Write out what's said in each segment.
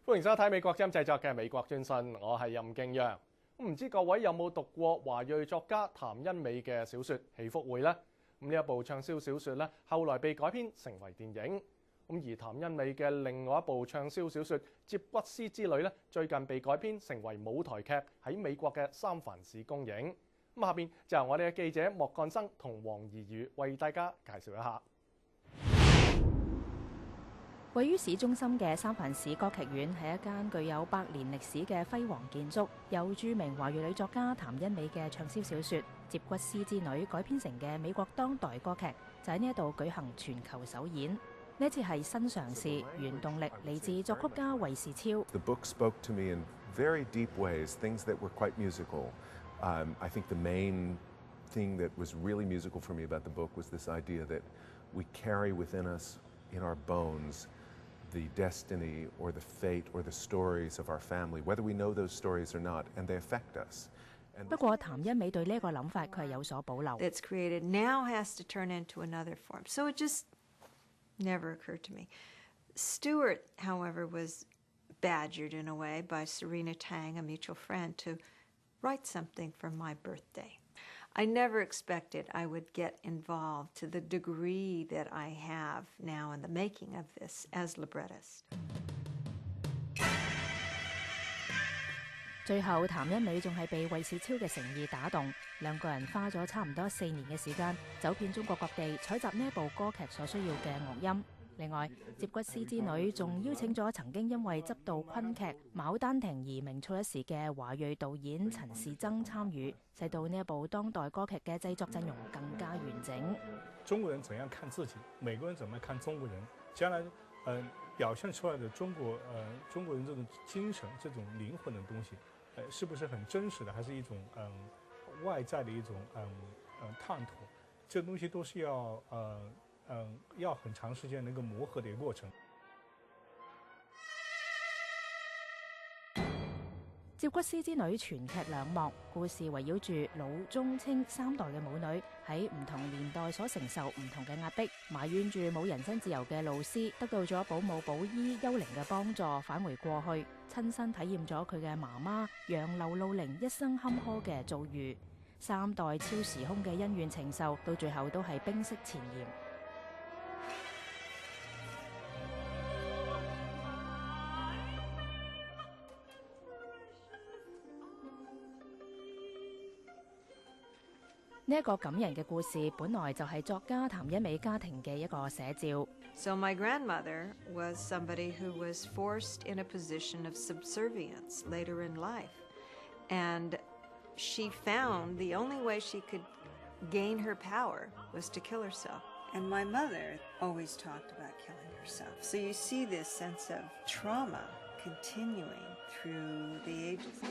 歡迎收睇美國之音製作嘅美國專訊，我係任敬揚。唔知各位有冇讀過華裔作家譚恩美嘅小說《喜福會》呢？呢一部暢銷小說咧，後來被改編成為電影。而譚恩美嘅另外一部暢銷小說《接骨師之女》咧，最近被改編成為舞台劇，喺美國嘅三藩市公映。下邊就由我哋嘅記者莫幹生同黃怡如為大家介紹一下。位於市中心嘅三藩市歌劇院係一間具有100年歷史嘅輝煌建築，由著名華裔女作家譚恩美嘅暢銷小說《接骨師之女》改編成嘅美國當代歌劇，就喺呢一度舉行全球首演。呢次係新嘗試，原動力嚟自作曲家衛士超。The book spoke to me in very deep ways, things that were quite musical. I think the main thing that was really musical for me about the book was this idea that we carry within us, in our bones, the destiny or the fate or the stories of our family, whether we know those stories or not, and they affect us. 不過譚恩美對呢一個諗法，佢係有所保留。That's created now has to turn into another form. So it just never occurred to me. Stewart, however, was badgered in a way by Serena Tang, a mutual friend, to write something for my birthday. I never expected I would get involved to the degree that I have now in the making of this as librettist. 最後，譚恩美仲係被衛士超嘅誠意打動，兩個人花咗差唔多4年嘅時間，走遍中國各地採集呢一部歌劇所需要嘅樂音。另外，《接骨師之女》仲邀請咗曾經因為執導昆劇《牡丹亭》而名噪一時嘅華裔導演陳士曾參與，使到呢一部當代歌劇嘅製作陣容更加完整。中國人怎樣看自己，美國人怎麼看中國人，將來表現出來的中國人這種精神、這種靈魂的東西，是不是很真實的，還是一種外在的一種探討？這東西都是要很長時間的一個磨合的一個過程。接骨師之女全劇2幕，故事圍繞住老中青3代嘅母女喺唔同年代所承受唔同嘅壓迫，埋怨住冇人身自由嘅老師，得到咗保姆保醫幽靈嘅幫助，返回過去，親身體驗咗佢嘅媽媽楊劉露玲一生坎坷嘅遭遇，3代超時空嘅恩怨情仇，到最後都係冰釋前嫌。呢一個感人嘅故事，本來就係作家譚恩美家庭嘅一個寫照。So my grandmother was somebody who was forced in a position of subservience later in life. And she found the only way she could gain her power was to kill herself. And my mother always talked about killing herself. So you see this sense of trauma continuing through the ages.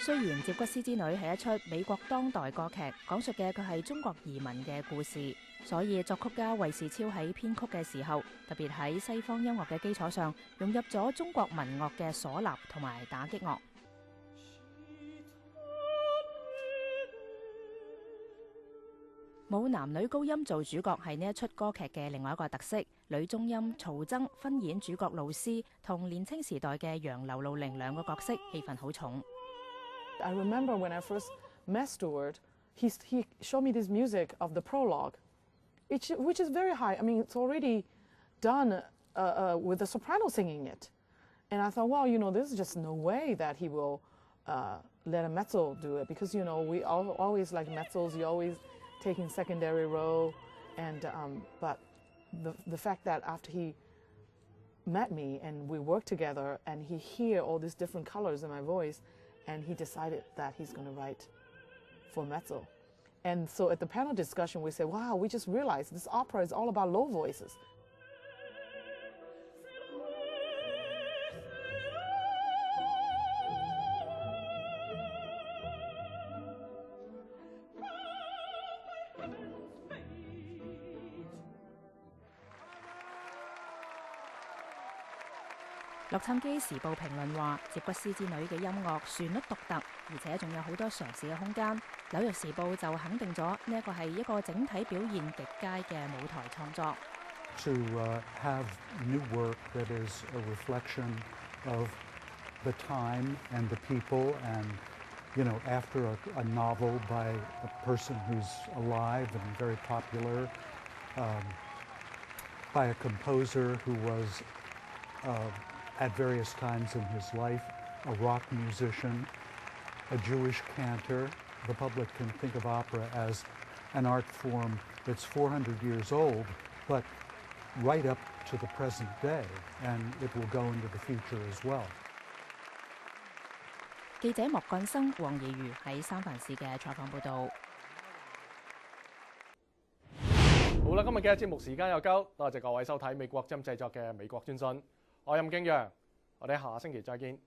雖然《接骨師之女》係一出美國當代歌劇，講述嘅佢係中國移民嘅故事，所以作曲家衛士超喺編曲嘅時候，特別喺西方音樂嘅基礎上，融入咗中國民樂嘅嗩吶同埋打擊樂。冇男女高音做主角係呢一出歌劇嘅另外一個特色，女中音曹增分演主角老師，同年青時代嘅楊劉露玲2個角色，戲份好重。I remember when I first met Stewart, he showed me this music of the prologue, which is very high. I mean, it's already done with the soprano singing it. And I thought, well, there's just no way that he will let a mezzo do it because, we always like mezzos, you're always taking secondary role. And but the fact that after he met me and we worked together and he hear all these different colors in my voice, and he decided that he's going to write for mezzo. And so at the panel discussion, we said, wow, we just realized this opera is all about low voices. 洛杉磯時報評論話，《接骨師之女》嘅音樂旋律獨特，而且仲有好多嘗試嘅空間。紐約時報就肯定咗呢一個係一個整體表現極佳嘅舞台創作。to have new work that is a reflection of the time and the people, and after a novel by a person who's alive and very popular, by a composer who was at various times in his life a rock musician, a Jewish cantor. The public can think of opera as an art form that's 400 years old, but right up to the present day, and it will go into the future as well. 記者莫幹生、黃怡如喺三藩市嘅採訪報導。好啦，今日嘅節目時間又夠，多謝各位收睇美國針製作嘅美國專訊，我係任敬揚，我哋下星期再見。